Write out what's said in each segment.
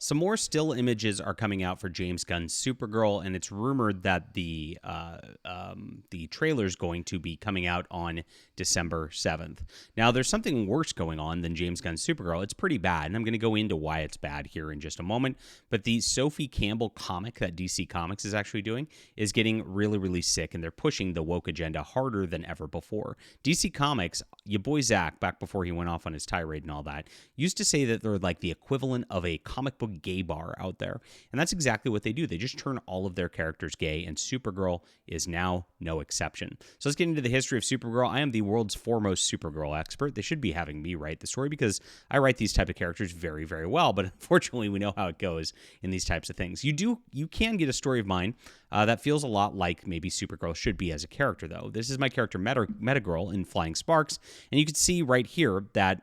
Some more still images are coming out for James Gunn's Supergirl, and it's rumored that the trailer is going to be coming out on December 7th. Now, there's something worse going on than James Gunn's Supergirl. It's pretty bad, and I'm going to go into why it's bad here in just a moment. But the Sophie Campbell comic that DC Comics is actually doing is getting really, really sick, and they're pushing the woke agenda harder than ever before. DC Comics, your boy Zach, back before he went off on his tirade and all that, used to say that they're like the equivalent of a comic book gay bar out there. And that's exactly what they do. They just turn all of their characters gay, and Supergirl is now no exception. So let's get into the history of Supergirl. I am the world's foremost Supergirl expert. They should be having me write the story because I write these type of characters very, very well. But unfortunately, we know how it goes in these types of things. You can get a story of mine that feels a lot like maybe Supergirl should be as a character, though. This is my character Metagirl in Flying Sparks, and you can see right here that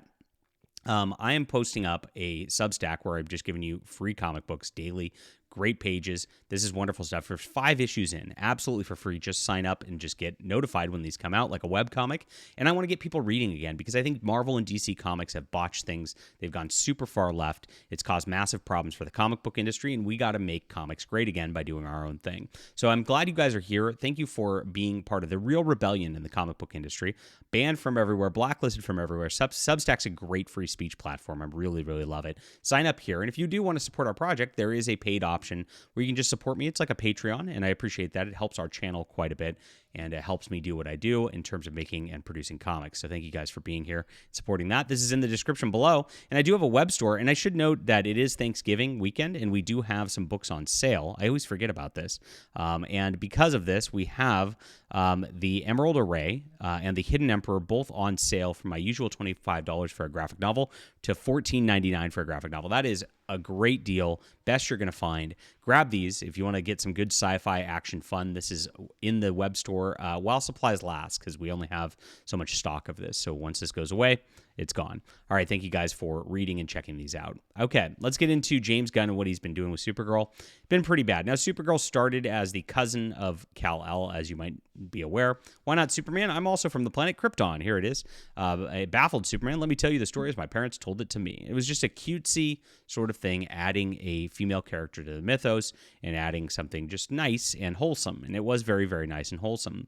I am posting up a Substack where I'm just giving you free comic books daily. Great pages. This is wonderful stuff. There's 5 issues in, absolutely for free. Just sign up and just get notified when these come out, like a webcomic. And I want to get people reading again because I think Marvel and DC Comics have botched things. They've gone super far left. It's caused massive problems for the comic book industry, and we got to make comics great again by doing our own thing. So I'm glad you guys are here. Thank you for being part of the real rebellion in the comic book industry. Banned from everywhere, blacklisted from everywhere. Substack's a great free speech platform. I really, really love it. Sign up here. And if you do want to support our project, there is a paid option where you can just support me. It's like a Patreon, and I appreciate that. It helps our channel quite a bit, and it helps me do what I do in terms of making and producing comics. So thank you guys for being here, supporting that. This is in the description below, and I do have a web store, and I should note that it is Thanksgiving weekend, and we do have some books on sale. I always forget about this, and because of this, we have the Emerald Array and the Hidden Emperor both on sale from my usual $25 for a graphic novel to $14.99 for a graphic novel. That is a great deal, best you're going to find. Grab these if you want to get some good sci-fi action fun. This is in the web store while supplies last because we only have so much stock of this. So once this goes away, it's gone. All right, thank you guys for reading and checking these out. Okay, let's get into James Gunn and what he's been doing with Supergirl. Been pretty bad. Now, Supergirl started as the cousin of Kal-El, as you might be aware. Why not Superman? I'm also from the planet Krypton. Here it is. A baffled Superman. Let me tell you the story as my parents told it to me. It was just a cutesy sort of thing, adding a female character to the mythos and adding something just nice and wholesome. And it was very, very nice and wholesome.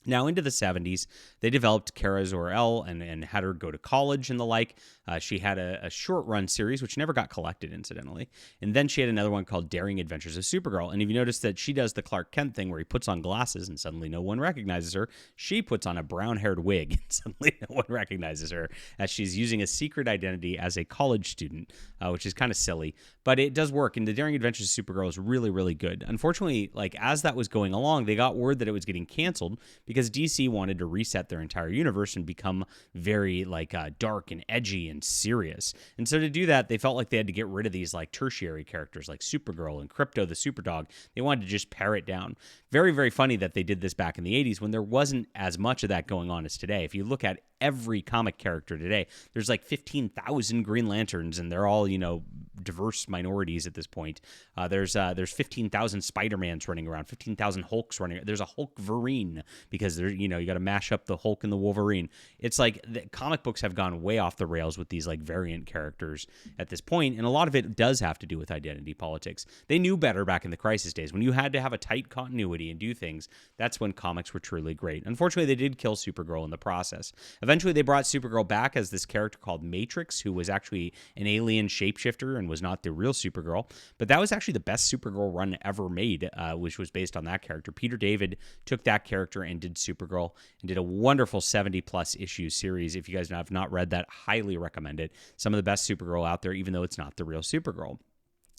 Now, into the 70s, they developed Kara Zor-El and had her go to college and the like. She had a short-run series, which never got collected, incidentally. And then she had another one called Daring Adventures of Supergirl. And if you notice that she does the Clark Kent thing where he puts on glasses and suddenly no one recognizes her, she puts on a brown-haired wig and suddenly no one recognizes her as she's using a secret identity as a college student, which is kind of silly. But it does work, and the Daring Adventures of Supergirl is really, really good. Unfortunately, like as that was going along, they got word that it was getting canceled because DC wanted to reset their entire universe and become very like dark and edgy and serious. And so to do that, they felt like they had to get rid of these like tertiary characters like Supergirl and Crypto the Superdog. They wanted to just pare it down. Very, very funny that they did this back in the 80s when there wasn't as much of that going on as today. If you look at every comic character today, there's like 15,000 Green Lanterns, and they're all, you know, diverse minorities at this point. There's 15,000 Spider-Mans running around, 15,000 Hulks running. There's a Hulk-verine because there, you know, you got to mash up the Hulk and the Wolverine. It's like the comic books have gone way off the rails with these like variant characters at this point, and a lot of it does have to do with identity politics. They knew better back in the Crisis days when you had to have a tight continuity and do things. That's when comics were truly great. Unfortunately, they did kill Supergirl in the process. Eventually, they brought Supergirl back as this character called Matrix, who was actually an alien shapeshifter and was not the real Supergirl. But that was actually the best Supergirl run ever made, which was based on that character. Peter David took that character and did Supergirl and did a wonderful 70-plus issue series. If you guys have not read that, highly recommend it. Some of the best Supergirl out there, even though it's not the real Supergirl.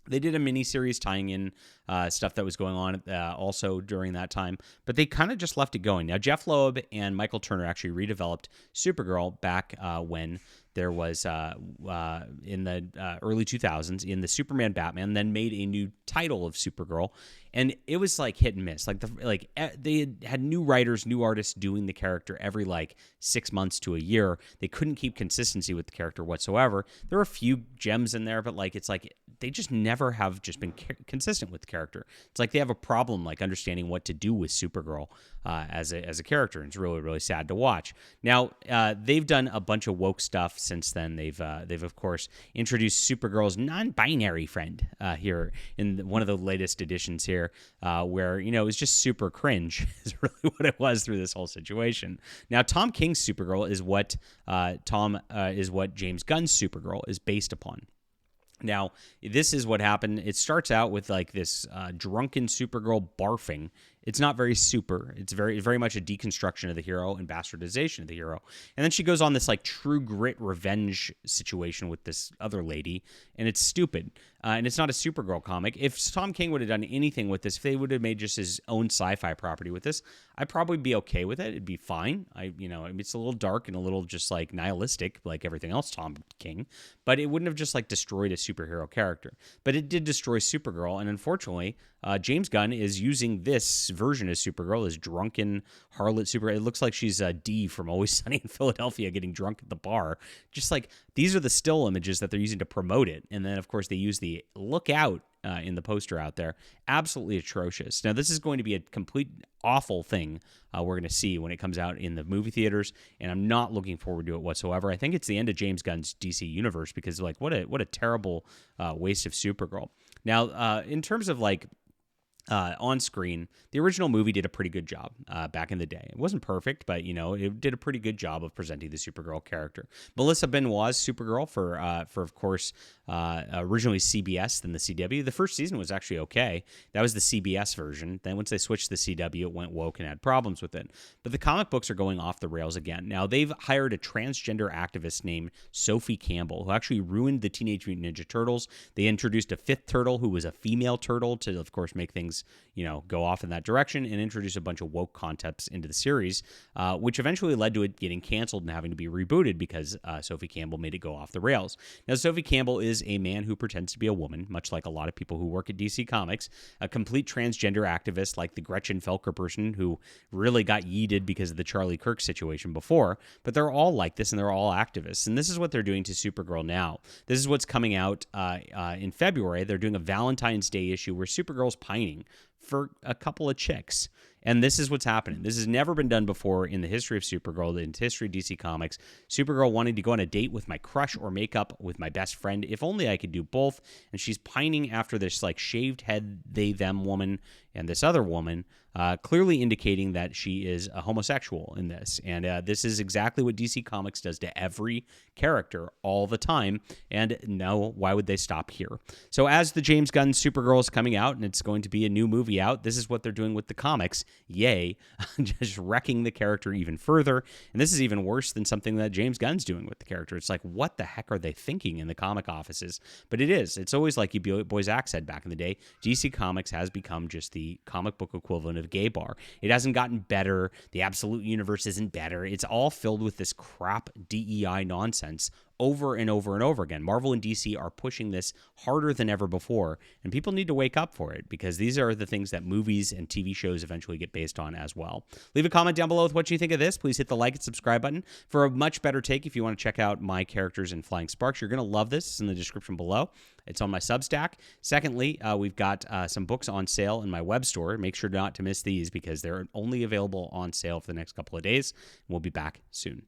They did a miniseries tying in stuff that was going on also during that time, but they kind of just left it going. Now, Jeff Loeb and Michael Turner actually redeveloped Supergirl back when there was in the early 2000s in the Superman Batman, then made a new title of Supergirl, and it was like hit and miss. They had new writers, new artists doing the character every like 6 months to a year. They couldn't keep consistency with the character whatsoever. There were a few gems in there, but like it's like they just never have just been consistent with the character. It's like they have a problem like understanding what to do with Supergirl as a character. And it's really, really sad to watch. Now, they've done a bunch of woke stuff since then, they've of course introduced Supergirl's non-binary friend here in one of the latest editions here, where it was just super cringe is really what it was through this whole situation. Now, Tom King's Supergirl is what James Gunn's Supergirl is based upon. Now, this is what happened. It starts out with like this drunken Supergirl barfing. It's not very super. It's very much a deconstruction of the hero and bastardization of the hero. And then she goes on this like True Grit revenge situation with this other lady, and it's stupid. And it's not a Supergirl comic. If Tom King would have done anything with this, if they would have made just his own sci-fi property with this, I'd probably be okay with it. It'd be fine. It's a little dark and a little just like nihilistic, like everything else Tom King, but it wouldn't have just like destroyed a superhero character. But it did destroy Supergirl, and unfortunately, James Gunn is using this version of Supergirl as drunken harlot Supergirl. It looks like she's Dee from Always Sunny in Philadelphia getting drunk at the bar. Just like these are the still images that they're using to promote it. And then, of course, they use the look out in the poster out there. Absolutely atrocious. Now, this is going to be a complete awful thing we're going to see when it comes out in the movie theaters, and I'm not looking forward to it whatsoever. I think it's the end of James Gunn's DC universe because, like, what a terrible waste of Supergirl. Now, in terms of, like, on screen, the original movie did a pretty good job back in the day. It wasn't perfect, but it did a pretty good job of presenting the Supergirl character. Melissa Benoist's Supergirl for of course originally CBS, then the CW. The first season was actually okay. That was the CBS version. Then once they switched to the CW, it went woke and had problems with it. But the comic books are going off the rails again. Now they've hired a transgender activist named Sophie Campbell, who actually ruined the Teenage Mutant Ninja Turtles. They introduced a fifth turtle who was a female turtle to, of course, make things go off in that direction, and introduce a bunch of woke concepts into the series, which eventually led to it getting canceled and having to be rebooted because Sophie Campbell made it go off the rails. Now, Sophie Campbell is a man who pretends to be a woman, much like a lot of people who work at DC Comics, a complete transgender activist like the Gretchen Felker person who really got yeeted because of the Charlie Kirk situation before, but they're all like this, and they're all activists, and this is what they're doing to Supergirl now. This is what's coming out in February. They're doing a Valentine's Day issue where Supergirl's pining for a couple of chicks. And this is what's happening. This has never been done before in the history of Supergirl, in the history of DC Comics. Supergirl wanting to go on a date with my crush or make up with my best friend. If only I could do both. And she's pining after this like shaved head, they, them woman and this other woman, clearly indicating that she is a homosexual in this. And this is exactly what DC Comics does to every character all the time. And no, why would they stop here? So as the James Gunn Supergirl is coming out, and it's going to be a new movie out, this is what they're doing with the comics. Yay. Just wrecking the character even further. And this is even worse than something that James Gunn's doing with the character. It's like, what the heck are they thinking in the comic offices? But it is. It's always like Boy Zach said back in the day, DC Comics has become just the comic book equivalent of gay bar. It hasn't gotten better. The Absolute Universe isn't better. It's all filled with this crap DEI nonsense over and over and over again. Marvel and DC are pushing this harder than ever before, and people need to wake up for it because these are the things that movies and TV shows eventually get based on as well. Leave a comment down below with what you think of this. Please hit the like and subscribe button for a much better take. If you want to check out my characters in Flying Sparks, you're going to love this. It's in the description below. It's on my Substack. Secondly, we've got some books on sale in my web store. Make sure not to miss these because they're only available on sale for the next couple of days. We'll be back soon.